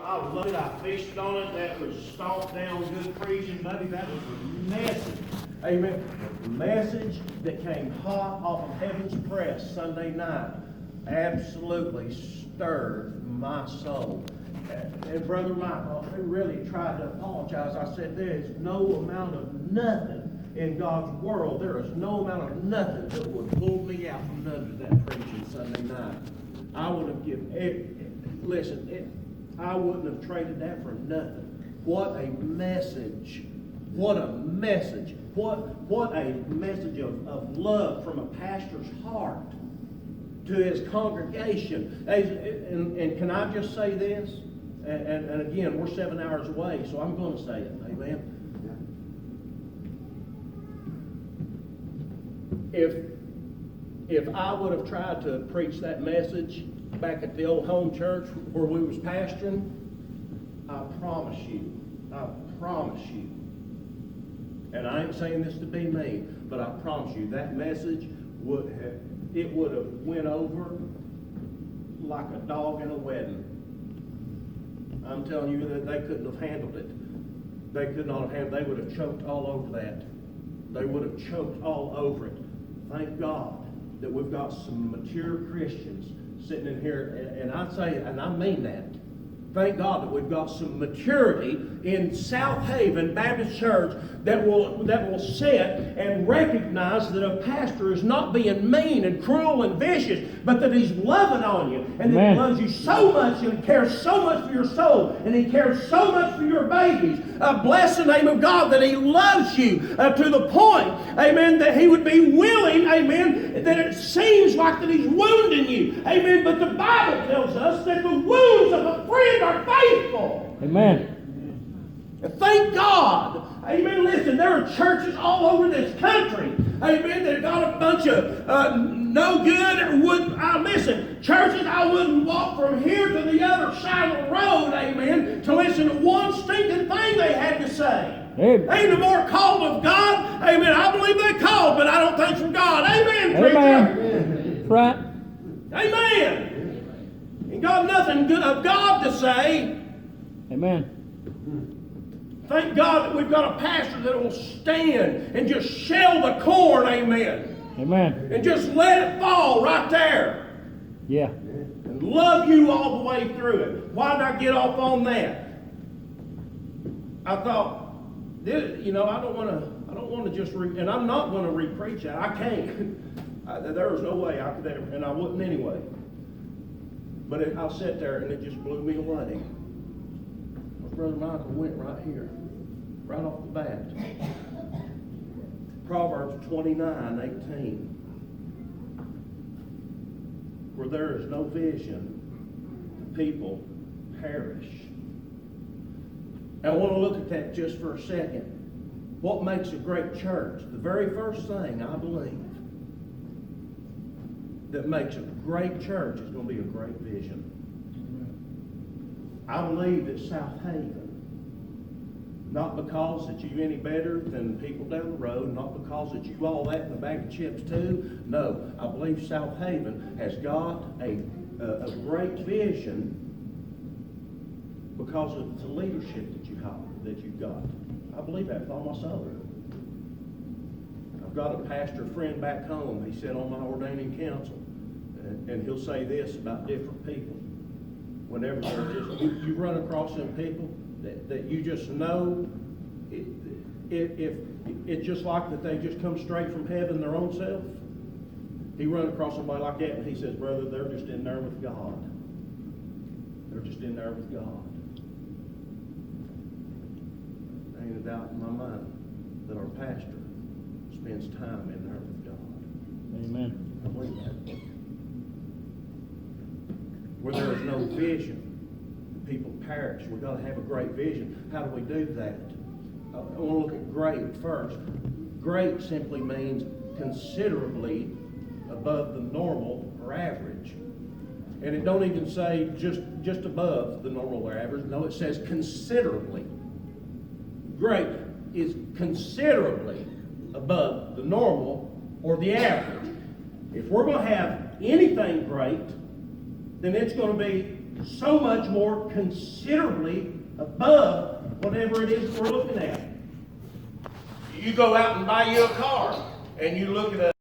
I loved it. I fished on it. That was stomped down, good preaching, buddy. That was a message. Amen. The message that came hot off of Heaven's Press Sunday night absolutely stirred my soul. And Brother Michael, who really tried to apologize, I said, there is no amount of nothing in God's world. There is no amount of nothing that would pull me out from under that preaching Sunday night. I would have given, I wouldn't have traded that for nothing. What a message. What a message. What a message of love from a pastor's heart to his congregation. And can I just say this? And again, we're 7 hours away, so I'm going to say it. Amen. If I would have tried to preach that message back at the old home church where we was pastoring, I promise you, and I ain't saying this to be mean, but I promise you that message would have went over like a dog in a wedding. I'm telling you that they couldn't have handled it. They could not have handled it. They would have choked all over that. They would have choked all over it. Thank God that we've got some mature Christians sitting in here, and I say, and I mean that. Thank God that we've got some maturity in South Haven Baptist Church that will sit and recognize that a pastor is not being mean and cruel and vicious, but that he's loving on you, and that he loves you so much and cares so much for your soul, and he cares so much for your babies. Bless the name of God that he loves you to the point, amen, that he would be willing, amen, that it seems like that he's wounding you, amen, but the Bible tells us that the wounds of a friend are faithful. Amen. Thank God. Amen. Listen, there are churches all over this country, amen, that got a bunch of no good or wouldn't. Listen, churches I wouldn't walk from here to the other side of the road, amen, to listen to one stinking thing they had to say. Amen. Ain't no more called of God. Amen. I believe they called, but I don't think from God. Amen, preacher. Amen. Right. Amen. Ain't got nothing good of God to say. Amen. Thank God that we've got a pastor that will stand and just shell the corn, amen. Amen. And just let it fall right there. Yeah. And love you all the way through it. Why did I get off on that? I thought, I don't want to just and I'm not going to re-preach that. I can't. There was no way I could ever, and I wouldn't anyway. But I sat there and it just blew me away. Brother Michael went right here, right off the bat. Proverbs 29:18. Where there is no vision, the people perish. And I want to look at that just for a second. What makes a great church? The very first thing I believe that makes a great church is going to be a great vision. I believe that South Haven, not because that you any better than people down the road, not because that you all that in a bag of chips too. No, I believe South Haven has got a great vision because of the leadership that you've got. I believe that with all my soul. I've got a pastor friend back home. He sat on my ordaining council, and he'll say this about different people. Whenever you run across some people that you just know, if it's just like that they just come straight from heaven their own self. He run across somebody like that and he says, brother, they're just in there with God. They're just in there with God. There ain't a doubt in my mind that our pastor spends time in there with God. Amen. I believe that. Where there is no vision, the people perish. We've got to have a great vision. How do we do that? I want to look at great first. Great simply means considerably above the normal or average. And it don't even say just above the normal or average. No, it says considerably. Great is considerably above the normal or the average. If we're going to have anything great, then it's going to be so much more considerably above whatever it is we're looking at. You go out and buy you a car, and you look at a